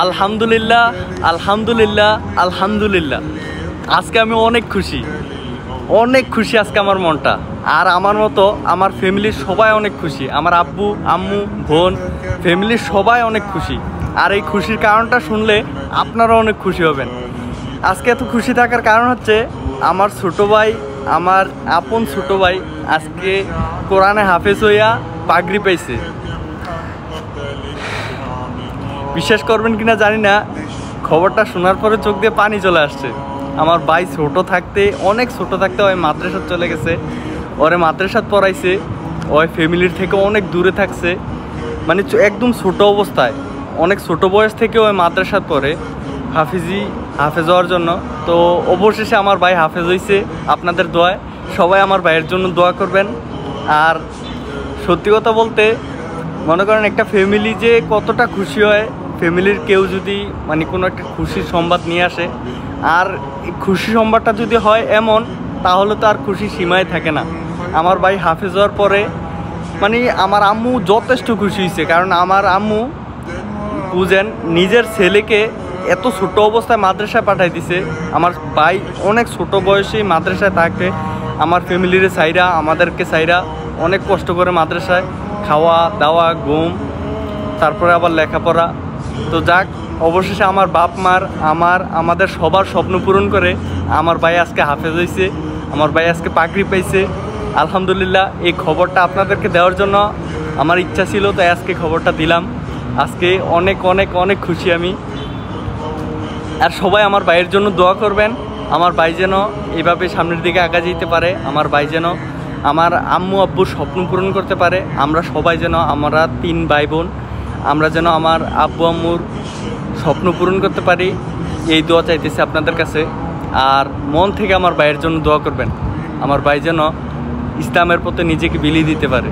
আলহামদুলিল্লাহ, আলহামদুলিল্লাহ, আলহামদুলিল্লাহ। আজকে আমি অনেক খুশি, অনেক খুশি আজকে আমার মনটা। আর আমার মতো আমার ফ্যামিলির সবাই অনেক খুশি। আমার আব্বু, আম্মু, বোন, ফ্যামিলির সবাই অনেক খুশি। আর এই খুশির কারণটা শুনলে আপনারাও অনেক খুশি হবেন। আজকে এত খুশি থাকার কারণ হচ্ছে আমার ছোট ভাই, আমার আপন ছোট ভাই আজকে কোরআনে হাফেজ হইয়া পাগড়ি পাইছে। বিশ্বাস করবেন কিনা জানি না, খবরটা শোনার পরে চোখ দিয়ে পানি চলে আসছে। আমার ভাই ছোট থাকতে, অনেক ছোট থাকতে ওই মাদ্রাসাত চলে গেছে, ওরে মাদ্রাসাত পড়াইছে, ওই ফ্যামিলির থেকে অনেক দূরে থাকছে, মানে একদম ছোট অবস্থায়, অনেক ছোট বয়স থেকে ওই মাদ্রাসাত পড়ে হাফেজ হওয়ার জন্য। তো অবশেষে আমার ভাই হাফেজ হয়েছে আপনাদের দোয়ায়। সবাই আমার ভাইয়ের জন্য দোয়া করবেন। আর সত্যি কথা বলতে মনে করেন একটা ফ্যামিলি যে কতটা খুশি হয়, ফ্যামিলির কেউ যদি মানে কোনো একটা খুশির সংবাদ নিয়ে আসে, আর খুশি সংবাদটা যদি হয় এমন, তাহলে তো আর খুশি সীমায় থাকে না। আমার ভাই হাফেজ হওয়ার পরে মানে আমার আম্মু যথেষ্ট খুশি হয়েছে, কারণ আমার আম্মু বুঝেন নিজের ছেলেকে এত ছোট অবস্থায় মাদ্রাসায় পাঠাই দিছে। আমার ভাই অনেক ছোট বয়সেই মাদ্রাসায় থাকে, আমার ফ্যামিলির সাইরা, আমাদেরকে সাইরা অনেক কষ্ট করে মাদ্রাসায় খাওয়া দাওয়া, ঘুম, তারপরে আবার লেখাপড়া। তো যাক, অবশেষে আমার বাপ মার, আমাদের সবার স্বপ্ন পূরণ করে আমার ভাই আজকে হাফেজ হয়েছে, আমার ভাই আজকে পাগড়ি পাইছে। আলহামদুলিল্লাহ। এই খবরটা আপনাদেরকে দেওয়ার জন্য আমার ইচ্ছা ছিল, তাই আজকে খবরটা দিলাম। আজকে অনেক অনেক অনেক খুশি আমি। আর সবাই আমার ভাইয়ের জন্য দোয়া করবেন, আমার ভাই যেন এইভাবে সামনের দিকে আগা যেতে পারে, আমার ভাই যেন আমার আম্মু আব্বুর স্বপ্ন পূরণ করতে পারে। আমরা সবাই যেন, আমরা 3 ভাই বোন, আমরা যেন আমার আব্বু আম্মুর স্বপ্ন পূরণ করতে পারি, এই দোয়া চাইতেছি আপনাদের কাছে। আর মন থেকে আমার ভাইয়ের জন্য দোয়া করবেন, আমার ভাই যেন ইসলামের পথে নিজেকে বিলিয়ে দিতে পারে।